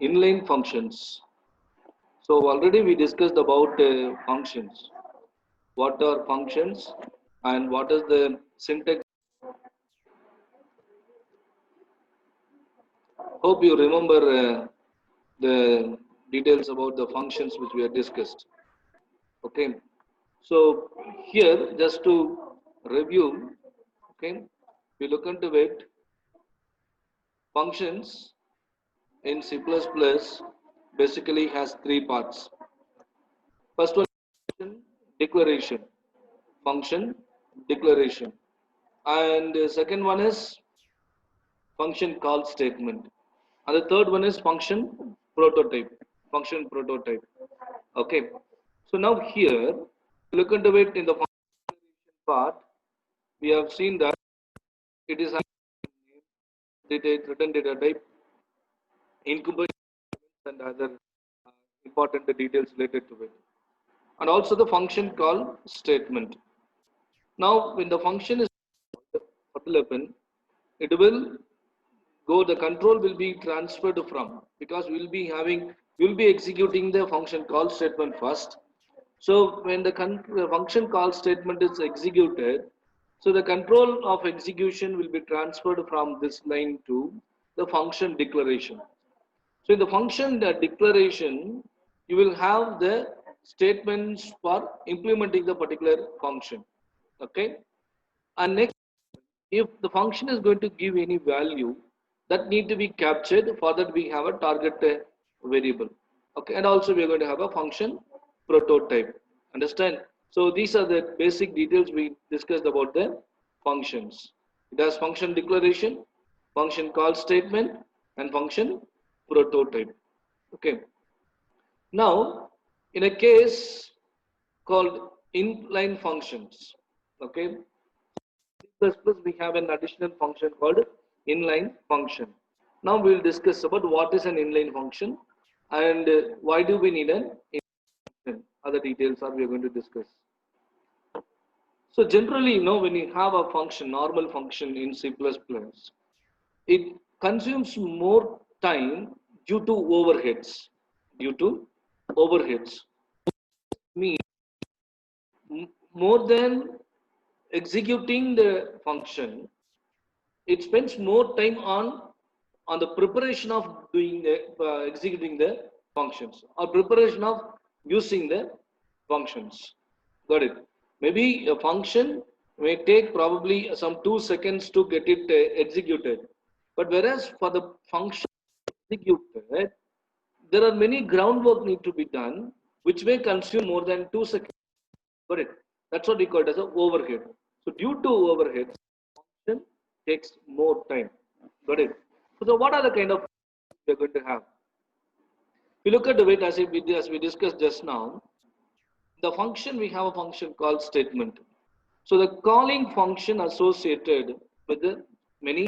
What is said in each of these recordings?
Inline functions. So already we discussed about functions. What are functions and what is the syntax? Hope you remember the details about the functions which we have discussed. Okay. So here, just to review, okay, we look into it. Functions in C++ basically has three parts. First one, function declaration, function declaration, and the second one is function call statement, and the third one is function prototype, function prototype. Okay, so now here look into it in the function part. We have seen that it is data, written data type, incubation, and other important details related to it, and also the function call statement. Now, when the function is developed, it will go. The control will be transferred from, because we'll be executing the function call statement first. So when the function call statement is executed, so the control of execution will be transferred from this line to the function declaration. So in the function declaration, you will have the statements for implementing the particular function. Okay. And next, if the function is going to give any value, that need to be captured. For that, we have a target variable. Okay. And also we are going to have a function prototype. Understand? So these are the basic details we discussed about the functions. It has function declaration, function call statement, and function prototype. Okay. Now, in a case called inline functions, okay, C++ we have an additional function called inline function. Now we will discuss about what is an inline function and why do we need an inline function. Other details are we are going to discuss. So generally, when you have a function, normal function in C++, it consumes more time due to overheads. Due to overheads, means more than executing the function, it spends more time on the preparation of doing the executing the functions, or preparation of using the functions. Got it? Maybe a function may take probably some 2 seconds to get it executed, but whereas for the function executed, there are many groundwork need to be done, which may consume more than 2 seconds. Got it? That's what we call it as an overhead. So due to overhead, function takes more time. Got it? So what are the kind of we are going to have? If you look at the way as we discussed just now, the function, we have a function called statement. So the calling function associated with the many.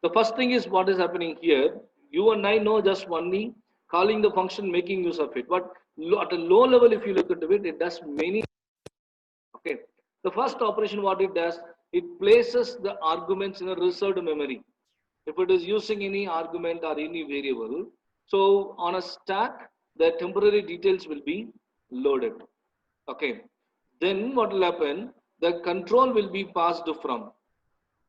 The first thing is what is happening here. You and I know just only calling the function, making use of it. But at a low level, if you look at it, it does many. Okay. The first operation, what it does, it places the arguments in a reserved memory. If it is using any argument or any variable, so on a stack, the temporary details will be loaded. Okay. Then what will happen? The control will be passed from.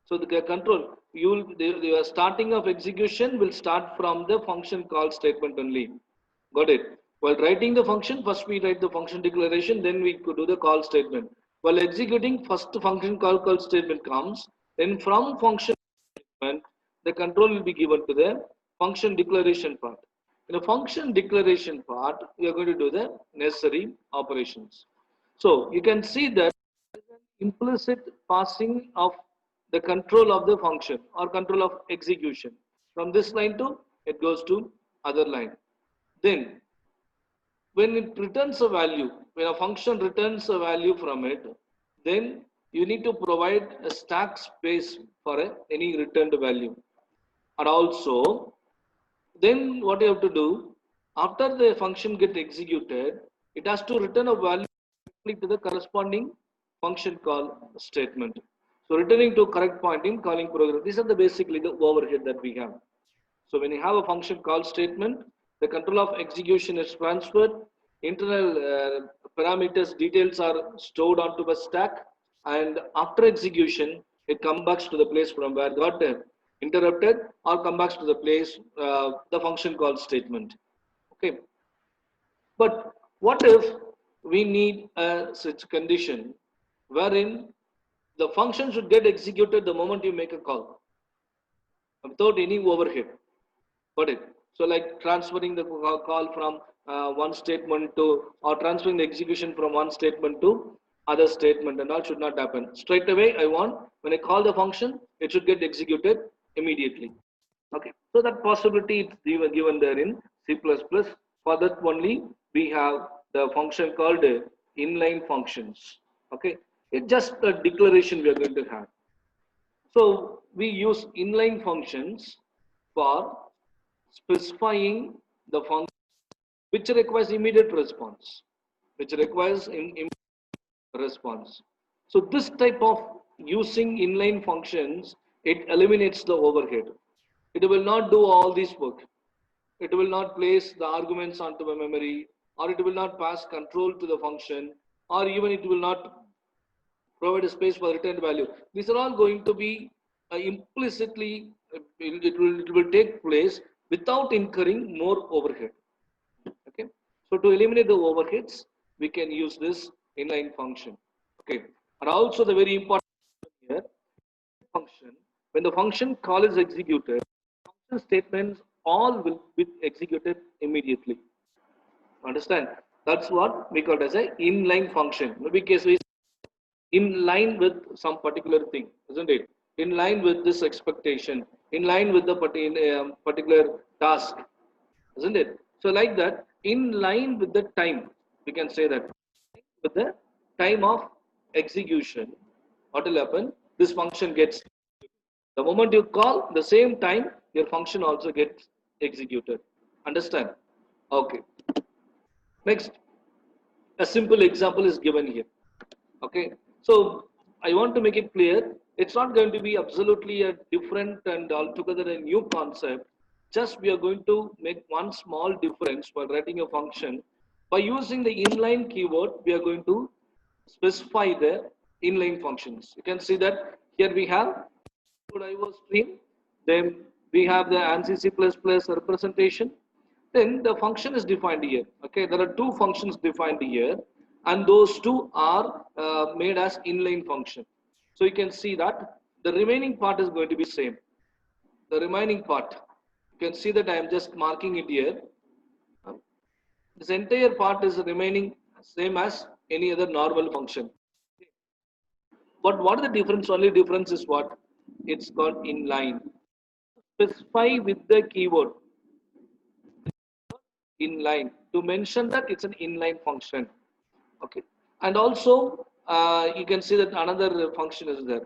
So the control, the starting of execution will start from the function call statement only. Got it? While writing the function, first we write the function declaration, then we could do the call statement. While executing, first function call statement comes, then from function statement, the control will be given to the function declaration part. In the function declaration part, we are going to do the necessary operations. So you can see that implicit passing of the control of the function or control of execution. From this line to, it goes to other line. Then when it returns a value, when a function returns a value from it, then you need to provide a stack space for any returned value. And also, then what you have to do, after the function gets executed, it has to return a value to the corresponding function call statement. So returning to correct point in calling program. These are the basically the overhead that we have. So when you have a function call statement, the control of execution is transferred. Internal parameters details are stored onto the stack, and after execution, it comes back to the place from where got interrupted, or come back to the place the function call statement. Okay, but what if we need a such condition wherein the function should get executed the moment you make a call without any overhead? Got it? So like transferring the call from one statement to, or transferring the execution from one statement to other statement and all should not happen. Straight away, I want, when I call the function, it should get executed immediately. Okay, so that possibility is given there in C++. For that only, we have the function called inline functions. Okay, it's just a declaration we are going to have. So we use inline functions for specifying the function which requires immediate response, which requires immediate response. So this type of using inline functions, it eliminates the overhead. It will not do all this work. It will not place the arguments onto the memory, or it will not pass control to the function, or even it will not provide a space for returned value. These are all going to be implicitly, it will take place without incurring more overhead. Okay, so to eliminate the overheads, we can use this inline function. Okay, and also the very important here, function, when the function call is executed, function statements all will be executed immediately. Understand? That's what we call as a inline function. Maybe case we in line with some particular thing, isn't it? In line with this expectation, in line with the particular task, isn't it? So like that, in line with the time, we can say that with the time of execution, what will happen? This function gets, the moment you call, the same time your function also gets executed. Understand? Okay. Next, a simple example is given here. Okay, so I want to make it clear, it's not going to be absolutely a different and altogether a new concept. Just we are going to make one small difference while writing a function. By using the inline keyword, we are going to specify the inline functions. You can see that here we have IO stream, then we have the ANSI C++ representation, then the function is defined here. Okay, there are two functions defined here, and those two are made as inline function. So you can see that the remaining part is going to be same. The remaining part, you can see that I am just marking it here. This entire part is remaining same as any other normal function. But what is the difference? Only difference is what? It's called inline. Specify with the keyword inline to mention that it's an inline function. Okay, and also you can see that another function is there.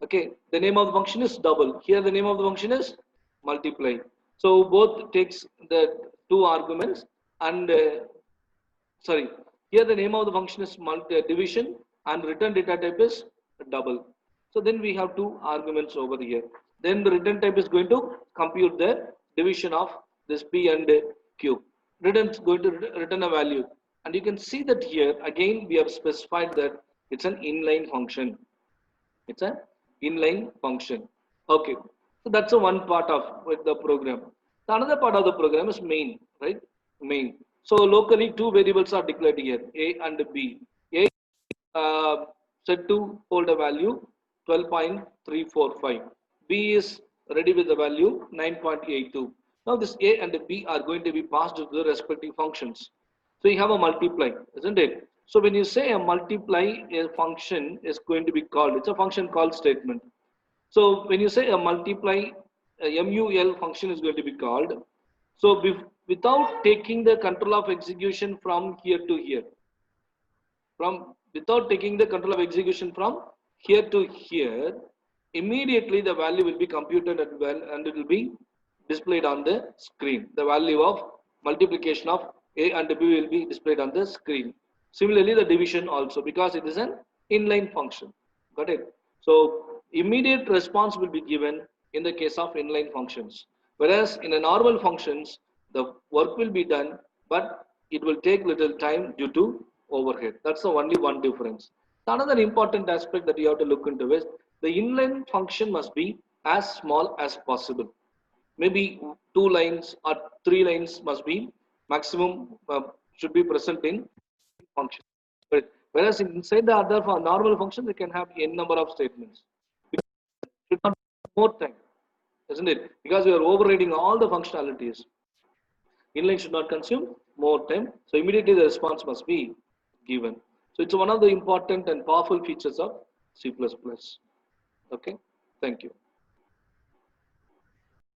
Okay, the name of the function is double. Here the name of the function is multiply. So both takes the two arguments, and sorry, here the name of the function is division, and return data type is double. So then we have two arguments over here. Then the return type is going to compute the division of this P and Q. Return is going to return a value. And you can see that here again we have specified that it's an inline function. It's an inline function. Okay. So that's the one part of with the program. The another part of the program is main, right? Main. So locally two variables are declared here, A and B. A set to hold a value 12.345. B is ready with the value 9.82. Now this A and B are going to be passed to the respective functions. So you have a multiply, isn't it? So when you say a multiply, a function is going to be called. It's a function call statement. So when you say a multiply, a MUL function is going to be called. So without taking the control of execution from here to here, without taking the control of execution from here to here, immediately the value will be computed and it will be displayed on the screen. The value of multiplication of A and B will be displayed on the screen. Similarly, the division also, because it is an inline function. Got it? So immediate response will be given in the case of inline functions. Whereas in a normal functions, the work will be done, but it will take little time due to overhead. That's the only one difference. Another important aspect that you have to look into is the inline function must be as small as possible. Maybe 2 lines or 3 lines must be maximum, should be present in function. But whereas inside the other normal function, they can have n number of statements. It should not take more time, isn't it? Because we are overriding all the functionalities. Inline should not consume more time. So immediately the response must be given. So it's one of the important and powerful features of C++. Okay. Thank you.